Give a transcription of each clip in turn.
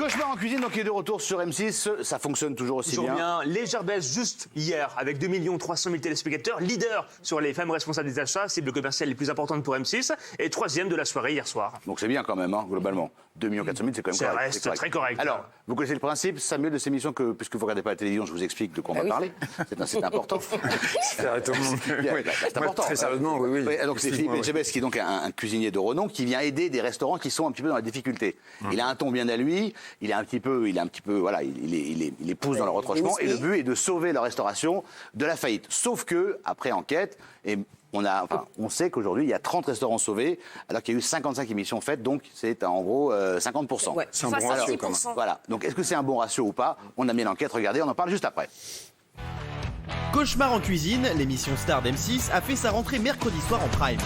Cauchemar en cuisine, donc il est de retour sur M6. Ça fonctionne toujours aussi Toujours bien. bien. Légère baisse juste hier avec 2 300 000 téléspectateurs. Leader sur les femmes responsables des achats, cible commerciale les plus importantes pour M6. Et troisième de la soirée hier soir. Donc c'est bien quand même, hein, globalement. 2 400 000, c'est quand même Ça correct. reste très correct. Alors, vous connaissez le principe, Samuel, de ces émissions que, puisque vous ne regardez pas la télévision, je vous explique de quoi on va parler. C'est important. C'est important. Très sérieusement, oui. Donc c'est Philippe Etchebest qui est donc un cuisinier de renom qui vient aider des restaurants qui sont un petit peu dans la difficulté. Il a un ton bien à lui, il les pousse dans leur retranchement et le but est de sauver leur restauration de la faillite. Sauf que, après enquête, et on sait qu'aujourd'hui, il y a 30 restaurants sauvés, alors qu'il y a eu 55 émissions faites, donc c'est en gros 50%. Ouais, c'est un bon ratio quand même. Voilà. Donc est-ce que c'est un bon ratio ou pas? On a mis l'enquête, regardez, on en parle juste après. Cauchemar en cuisine, l'émission star d'M6, a fait sa rentrée mercredi soir en prime.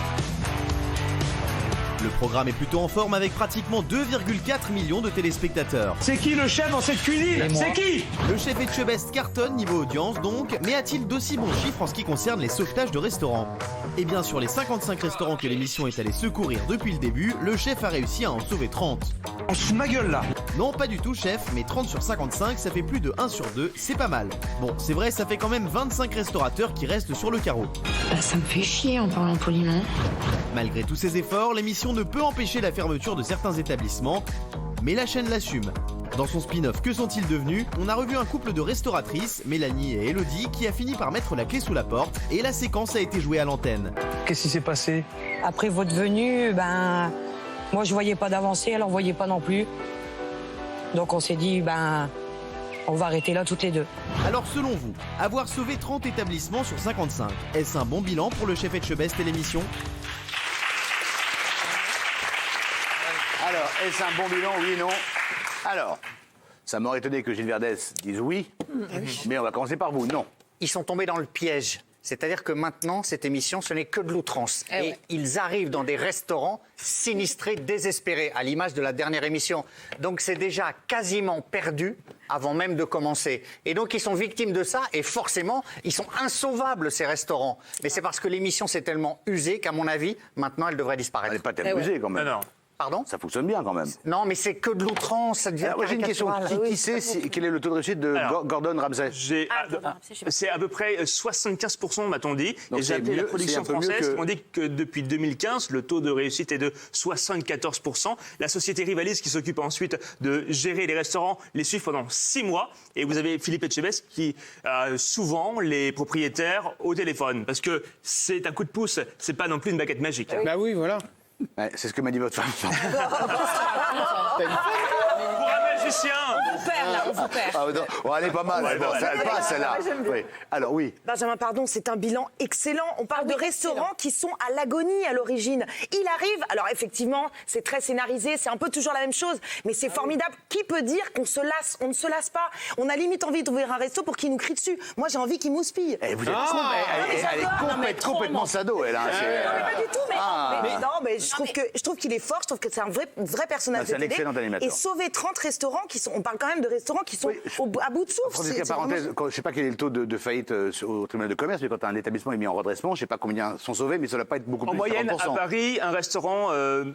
Le programme est plutôt en forme avec pratiquement 2,4 millions de téléspectateurs. C'est qui le chef dans cette cuisine? C'est qui? Le chef Etchebest cartonne niveau audience donc, mais a-t-il d'aussi bons chiffres en ce qui concerne les sauvetages de restaurants? Eh bien sur les 55 restaurants que l'émission est allée secourir depuis le début, le chef a réussi à en sauver 30. On se fout de ma gueule là. Non pas du tout chef, mais 30 sur 55 ça fait plus de 1 sur 2, c'est pas mal. Bon c'est vrai ça fait quand même 25 restaurateurs qui restent sur le carreau. Bah, ça me fait chier en parlant poliment. Malgré tous ces efforts, l'émission ne peut empêcher la fermeture de certains établissements, mais la chaîne l'assume. Dans son spin-off Que sont-ils devenus, on a revu un couple de restauratrices, Mélanie et Elodie, qui a fini par mettre la clé sous la porte, et la séquence a été jouée à l'antenne. Qu'est-ce qui s'est passé? Après votre venue, moi je voyais pas d'avancée, elle en voyait pas non plus. Donc on s'est dit, on va arrêter là toutes les deux. Alors selon vous, avoir sauvé 30 établissements sur 55, est-ce un bon bilan pour le chef Etchebest et l'émission? Alors, est-ce un bon bilan, oui, non? Alors, ça m'aurait étonné que Gilles Verdès dise oui, mais on va commencer par vous, non. Ils sont tombés dans le piège. C'est-à-dire que maintenant, cette émission, ce n'est que de l'outrance. Et ils arrivent dans des restaurants sinistrés, désespérés, à l'image de la dernière émission. Donc c'est déjà quasiment perdu avant même de commencer. Et donc ils sont victimes de ça, et forcément, ils sont insauvables, ces restaurants. Mais c'est parce que l'émission s'est tellement usée qu'à mon avis, maintenant, elle devrait disparaître. Elle n'est pas tellement usée, quand même. Non. Pardon? Ça fonctionne bien, quand même. Non, mais c'est que de l'outrance, ça devient Alors, j'ai une question. Qui sait quel est le taux de réussite de Gordon Ramsay? C'est à peu près 75%, m'a-t-on dit. Donc et j'ai appelé la production française qui m'ont dit que depuis 2015, le taux de réussite est de 74%. La société Rivalis, qui s'occupe ensuite de gérer les restaurants, les suit pendant 6 mois. Et vous avez Philippe Etchebest qui a souvent les propriétaires au téléphone. Parce que c'est un coup de pouce, c'est pas non plus une baguette magique. Bah oui, voilà. Ouais, c'est ce que m'a dit votre femme. Pour un magicien! On vous perd. Ah, non. Oh, elle est pas mal. Bon, ça passe, celle-là. Oui. Alors, oui. Benjamin, pardon, c'est un bilan excellent. On parle de restaurants qui sont à l'agonie à l'origine. Il arrive, alors effectivement, c'est très scénarisé, c'est un peu toujours la même chose, mais c'est formidable. Qui peut dire qu'on se lasse? On ne se lasse pas. On a limite envie d'ouvrir un resto pour qu'il nous crie dessus. Moi, j'ai envie qu'il mouspille. Vous êtes elle est complètement sado, elle. Hein. Non, mais pas du tout. Mais je trouve qu'il est fort. Je trouve que c'est un vrai personnage. C'est un excellent animateur. Et sauver 30 restaurants qui sont, on parle quand même de restaurants qui sont à bout de souffle. Francisca, parenthèse, je ne sais pas quel est le taux de faillite au tribunal de commerce, mais quand un établissement est mis en redressement, je ne sais pas combien sont sauvés, mais ça ne doit pas être beaucoup plus. En moyenne, 40%. à Paris, un restaurant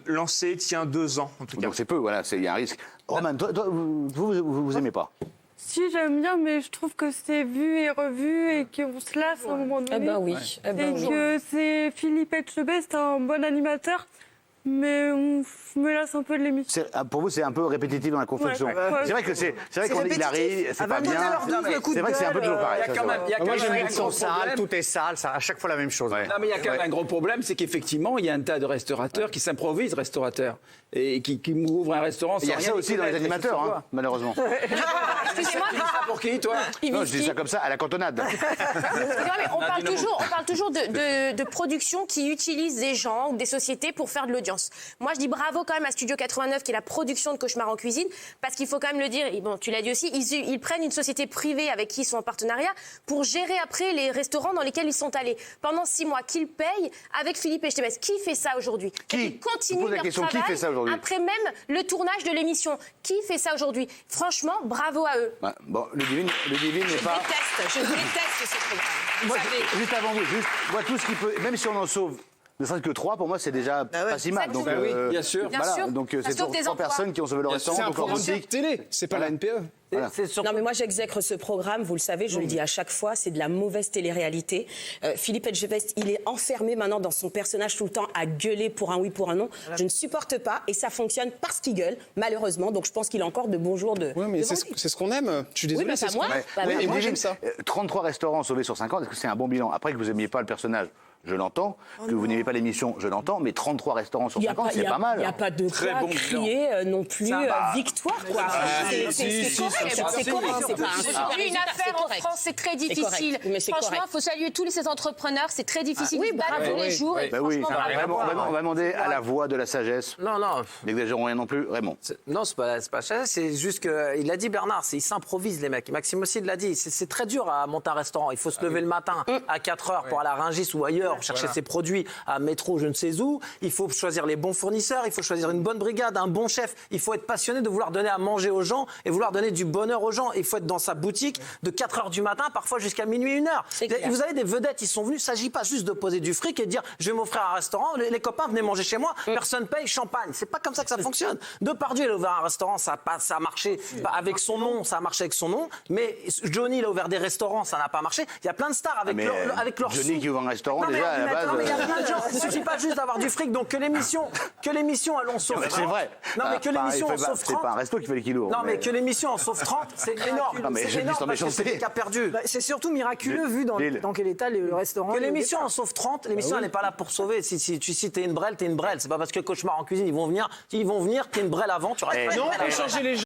lancé tient 2 ans, en tout cas. Donc c'est peu, voilà, il y a un risque. Roman, toi, vous aimez pas? Si, j'aime bien, mais je trouve que c'est vu et revu et qu'on se lasse à un moment donné. Oui. Et que c'est Philippe Etchebest, un bon animateur, mais on me lasse un peu de l'émission. Pour vous, c'est un peu répétitif dans la construction. Ouais. C'est vrai que qu'il arrive, c'est pas bien. C'est vrai que c'est un peu toujours pareil. Il y a quand même sont sales, tout est sale, ça, à chaque fois la même chose. Non, mais il y a quand même un gros problème, c'est qu'effectivement, il y a un tas de restaurateurs qui s'improvisent restaurateurs et qui ouvrent un restaurant sans Il y a rien ça aussi dans les connaître, animateurs, sans hein, savoir. malheureusement. Excusez-moi. Pour qui, toi? Non, je dis ça comme ça, à la cantonade. On parle toujours de production qui utilise des gens ou des sociétés pour faire de l'audience. Moi, je dis bravo quand même à Studio 89, qui est la production de Cauchemar en cuisine, parce qu'il faut quand même le dire, et bon, tu l'as dit aussi, ils prennent une société privée avec qui ils sont en partenariat pour gérer après les restaurants dans lesquels ils sont allés. Pendant 6 mois, qu'ils payent avec Philippe Etchebest. Qui fait ça aujourd'hui? Qui continue leur travail qui fait ça aujourd'hui? après même le tournage de l'émission. Qui fait ça aujourd'hui? Franchement, bravo à eux. Ouais, bon, le divine n'est pas... Je déteste ce programme. Juste avant vous, moi tout ce qui peut, même si on en sauve Ne serait-ce que 3, pour moi, c'est déjà pas si mal. Donc, oui, bien sûr. Voilà, donc c'est sauve des 3 emplois. personnes qui ont sauvé le restaurant. C'est un donc, programme on dit- de télé, c'est pas la NPE. Voilà. Non, mais moi, j'exècre ce programme, vous le savez, je le dis à chaque fois, c'est de la mauvaise télé-réalité. Philippe Etchebest, il est enfermé maintenant dans son personnage tout le temps à gueuler pour un oui, pour un non. Je ne supporte pas, et ça fonctionne parce qu'il gueule, malheureusement. Donc, je pense qu'il a encore de bons jours de. Oui, mais devant c'est lui. ce qu'on aime. Je suis désolé, Oui, mais c'est pas ce qu'on moi. aime. Bah, Oui, bah, et moi, moi, j'aime ça. 33 restaurants sauvés sur 50, est-ce que c'est un bon bilan? Après que vous n'aimiez pas le personnage, je l'entends. Que vous n'aimez pas l'émission, je l'entends. Mais 33 restaurants sur 50, c'est pas mal. Il n'y a pas de quoi crier non plus victoire, quoi. C'est correct. C'est correct. C'est pas Une affaire en France, c'est très difficile. Franchement, il faut saluer tous ces entrepreneurs. C'est très difficile de se battre tous les jours. Et franchement, bravo. On va demander à la voix de la sagesse. Non, non. N'exagérons rien non plus, Raymond. Non, c'est pas ça. C'est juste que il l'a dit Bernard, ils s'improvisent les mecs. Maxime aussi l'a dit. C'est très dur à monter un restaurant. Il faut se lever le matin à 4 heures pour aller à Rungis ou ailleurs chercher ses produits à métro, je ne sais où. Il faut choisir les bons fournisseurs. Il faut choisir une bonne brigade, un bon chef. Il faut être passionné de vouloir donner à manger aux gens et vouloir donner du bonheur aux gens. Il faut être dans sa boutique de 4 heures du matin, parfois jusqu'à minuit, 1 heure. Vous avez des vedettes, ils sont venus. Il ne s'agit pas juste de poser du fric et de dire je vais m'offrir un restaurant. Les copains venez manger chez moi. Personne paye, champagne. C'est pas comme ça que ça fonctionne. Depardieu, il a ouvert un restaurant, ça a marché avec son nom, ça a marché avec son nom. Mais Johnny, il a ouvert des restaurants, ça n'a pas marché. Il y a plein de stars avec leur Johnny qui ouvre un restaurant, non, déjà, à la base. Non, mais il y a plein de gens. Il ne suffit pas juste d'avoir du fric. Donc que l'émission allons sauve 30. C'est vrai. Non, mais que l'émission en sauve 30. C'est pas un resto qui fait les kilos. Non, mais que l'émission en sauve 30, c'est énorme. Non, mais c'est je dis énorme sans parce que méchanceté. c'est qui a perdu. C'est surtout miraculeux vu dans quel état le restaurant. Que l'émission en sauve 30, l'émission elle n'est pas là pour sauver. Si t'es une brêle, t'es une brêle. C'est pas parce que Cauchemar en cuisine, ils vont venir, t'es une brêle avant, tu restes pas une Non, brêle on après. changer les gens.